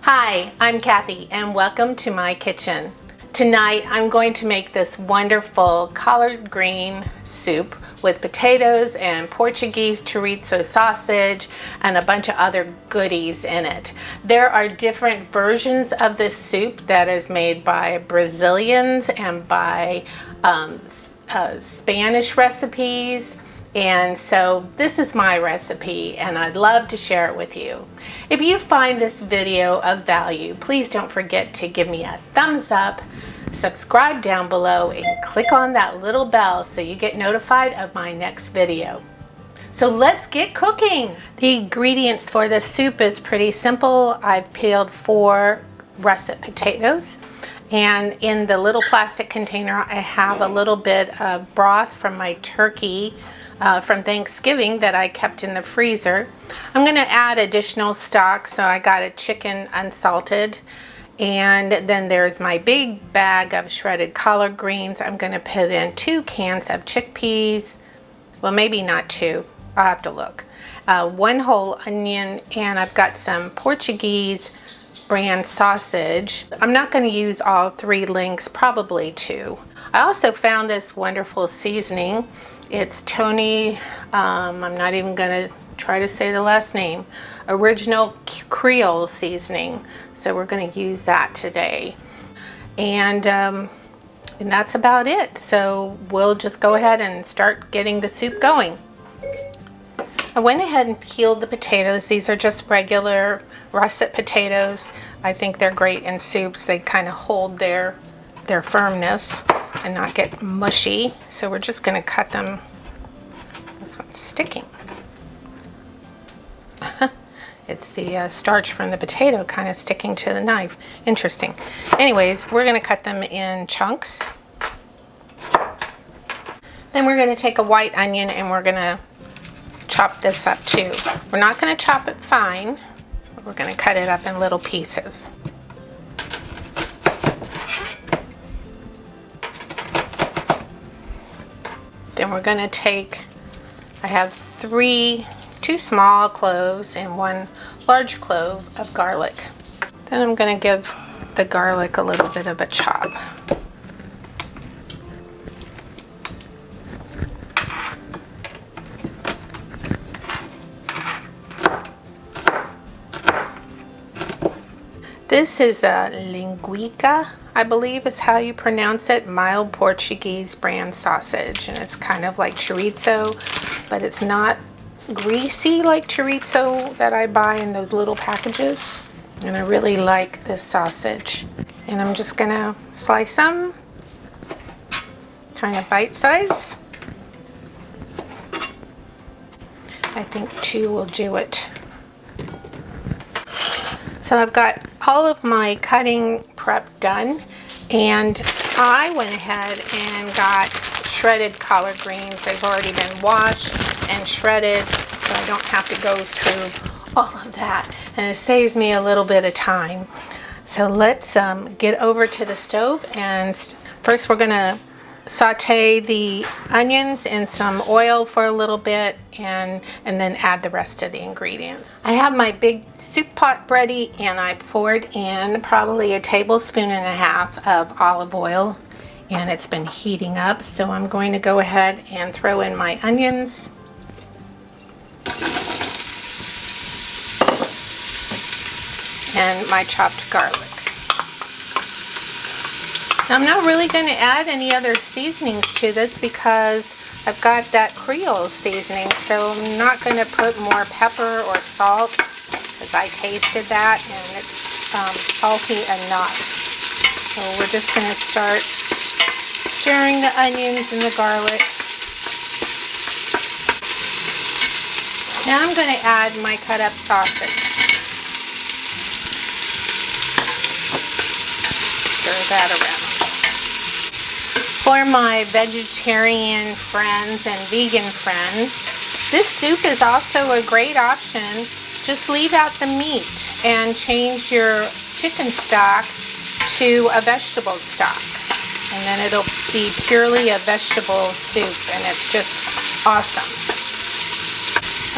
Hi, I'm Kathy and welcome to my kitchen. Tonight I'm going to make this wonderful collard green soup with potatoes and Portuguese chorizo sausage and a bunch of other goodies in it. There are different versions of this soup that is made by Brazilians and by Spanish recipes. And so this is my recipe and I'd love to share it with you. If you find this video of value, please don't forget to give me a thumbs up, subscribe down below, and click on that little bell so you get notified of my next video. So let's get cooking. The ingredients for this soup is pretty simple. I've peeled 4 russet potatoes. And in the little plastic container, I have a little bit of broth from my turkey from Thanksgiving that I kept in the freezer. I'm going to add additional stock, so I got a chicken unsalted, and then there's my big bag of shredded collard greens. I'm going to put in 2 cans of chickpeas, well maybe not 2, I'll have to look, 1 whole onion, and I've got some Portuguese brand sausage. I'm not going to use all 3 links, probably 2. I also found this wonderful seasoning. It's Tony, I'm not even going to try to say the last name, original Creole seasoning. So we're going to use that today. And that's about it. So we'll just go ahead and start getting the soup going. I went ahead and peeled the potatoes. These are just regular russet potatoes. I think they're great in soups. They kind of hold their firmness and not get mushy. So we're just going to cut them. This one's sticking. It's the starch from the potato kind of sticking to the knife. Interesting. Anyways, we're going to cut them in chunks. Then we're going to take a white onion and we're going to chop this up too. We're not going to chop it fine. We're going to cut it up in little pieces. Then we're going to take, I have 2 small cloves and 1 large clove of garlic. Then I'm going to give the garlic a little bit of a chop. This is a linguiça, I believe is how you pronounce it, mild Portuguese brand sausage. And it's kind of like chorizo, but it's not greasy like chorizo that I buy in those little packages. And I really like this sausage. And I'm just gonna slice them, kind of bite size. I think 2 will do it. So I've got all of my cutting prep done, and I went ahead and got shredded collard greens. They've already been washed and shredded, so I don't have to go through all of that, and it saves me a little bit of time. So let's get over to the stove, and first we're gonna saute the onions in some oil for a little bit and then add the rest of the ingredients. I have my big soup pot ready, and I poured in probably 1.5 tablespoons of olive oil, and it's been heating up. So I'm going to go ahead and throw in my onions. And my chopped garlic. Now, I'm not really going to add any other seasonings to this because I've got that Creole seasoning, so I'm not going to put more pepper or salt because I tasted that and it's salty enough. So we're just going to start stirring the onions and the garlic. Now I'm going to add my cut up sausage. Stir that around. For my vegetarian friends and vegan friends, this soup is also a great option. Just leave out the meat and change your chicken stock to a vegetable stock. And then it'll be purely a vegetable soup, and it's just awesome.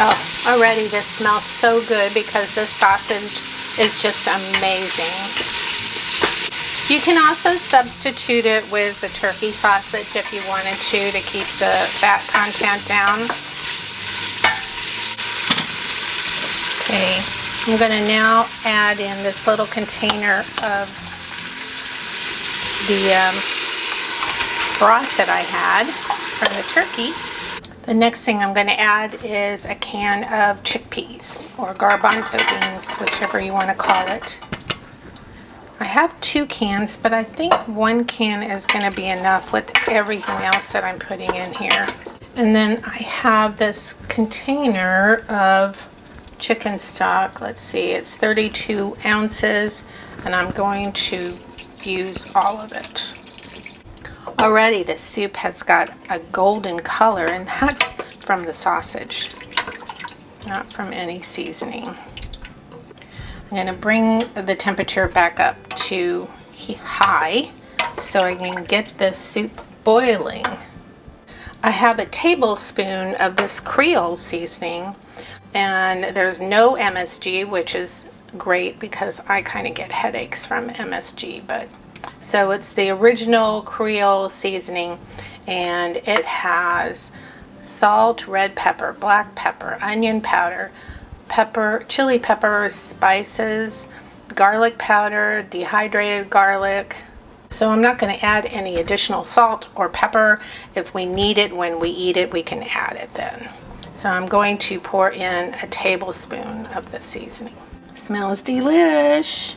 Oh, already this smells so good because this sausage is just amazing. You can also substitute it with the turkey sausage if you wanted to keep the fat content down. Okay, I'm going to now add in this little container of the broth that I had from the turkey. The next thing I'm going to add is a can of chickpeas or garbanzo beans, whichever you want to call it. I have 2 cans, but I think 1 can is going to be enough with everything else that I'm putting in here. And then I have this container of chicken stock. Let's see, it's 32 ounces, and I'm going to use all of it. Already the soup has got a golden color, and that's from the sausage, not from any seasoning. I'm going to bring the temperature back up to high so I can get this soup boiling. I have a tablespoon of this Creole seasoning, and there's no MSG, which is great because I kind of get headaches from MSG. But so it's the original Creole seasoning, and it has salt, red pepper, black pepper, onion powder, pepper, chili peppers, spices, garlic powder, dehydrated garlic. So I'm not going to add any additional salt or pepper. If we need it when we eat it, we can add it then. So I'm going to pour in a tablespoon of the seasoning. Smells delish.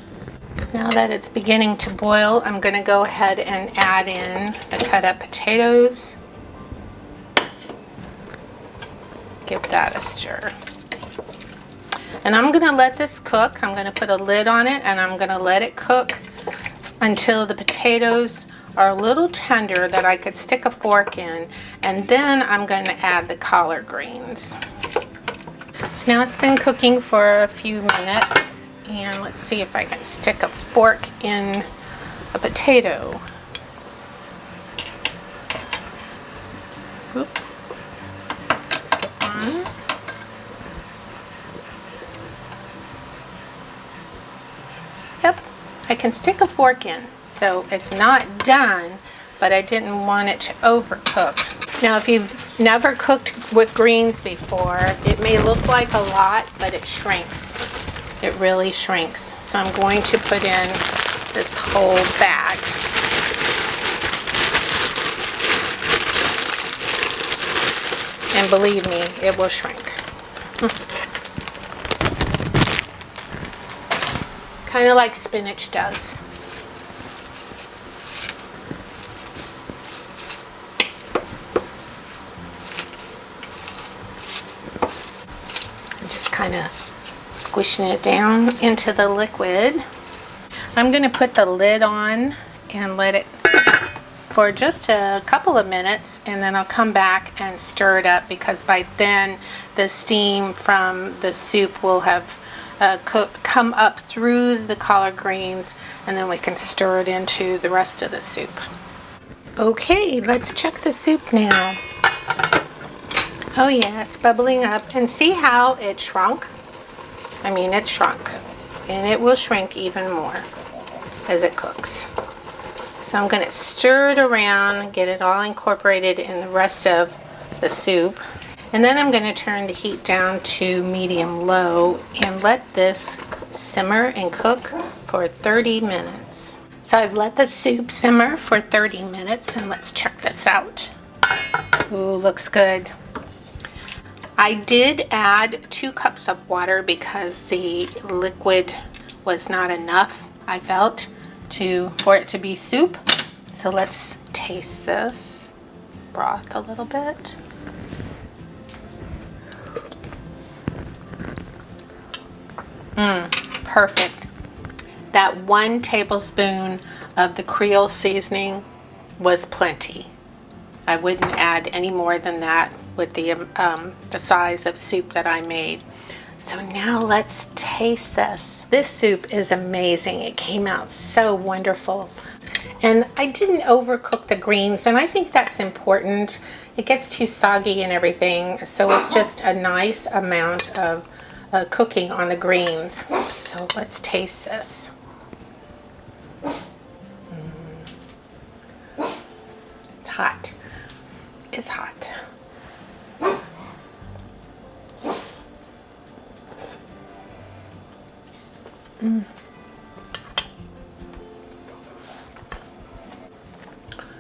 Now that it's beginning to boil, I'm going to go ahead and add in the cut up potatoes. Give that a stir. And I'm going to let this cook. I'm going to put a lid on it, and I'm going to let it cook until the potatoes are a little tender that I could stick a fork in, and then I'm going to add the collard greens. So now it's been cooking for a few minutes, and let's see if I can stick a fork in a potato. Oop. Skip one. Yep, I can stick a fork in, so it's not done, but I didn't want it to overcook. Now, if you've never cooked with greens before, it may look like a lot, but it shrinks. It really shrinks. So I'm going to put in this whole bag. And believe me, it will shrink. Kind of like spinach does. I'm just kind of squishing it down into the liquid. I'm going to put the lid on and let it for just a couple of minutes, and then I'll come back and stir it up, because by then the steam from the soup will have come up through the collard greens, and then we can stir it into the rest of the soup. Okay, let's check the soup now. Oh yeah, it's bubbling up, and see how it shrunk? I mean, it shrunk, and it will shrink even more as it cooks. So I'm going to stir it around, get it all incorporated in the rest of the soup. And then I'm going to turn the heat down to medium-low and let this simmer and cook for 30 minutes. So I've let the soup simmer for 30 minutes, and let's check this out. Ooh, looks good. I did add 2 cups of water because the liquid was not enough, I felt, for it to be soup. So let's taste this broth a little bit. Perfect. That 1 tablespoon of the Creole seasoning was plenty. I wouldn't add any more than that with the size of soup that I made. So now let's taste this. This soup is amazing. It came out so wonderful. And I didn't overcook the greens, and I think that's important. It gets too soggy and everything, so it's just a nice amount of cooking on the greens. So let's taste this. It's hot. It's hot.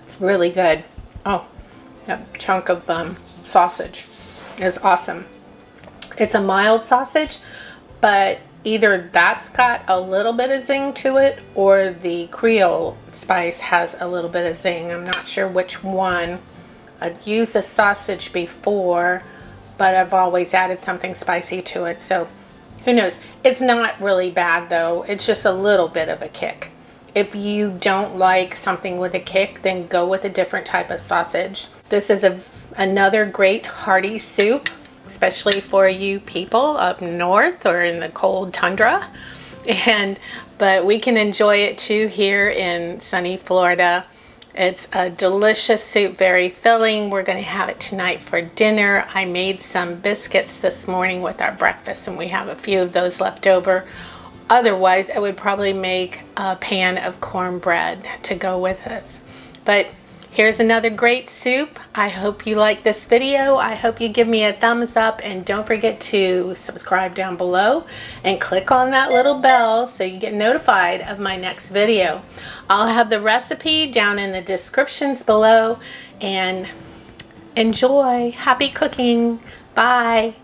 It's really good. Oh, that chunk of sausage is awesome. It's a mild sausage, but either that's got a little bit of zing to it or the creole spice has a little bit of zing. I'm not sure which one. I've used a sausage before, but I've always added something spicy to it, so who knows. It's not really bad though. It's just a little bit of a kick. If you don't like something with a kick, then go with a different type of sausage. This is another great hearty soup, especially for you people up north or in the cold tundra. But we can enjoy it too here in sunny Florida. It's a delicious soup, very filling. We're going to have it tonight for dinner. I made some biscuits this morning with our breakfast, and we have a few of those left over. Otherwise, I would probably make a pan of cornbread to go with us. But here's another great soup. I hope you like this video. I hope you give me a thumbs up, and don't forget to subscribe down below and click on that little bell so you get notified of my next video. I'll have the recipe down in the descriptions below, and enjoy. Happy cooking. Bye.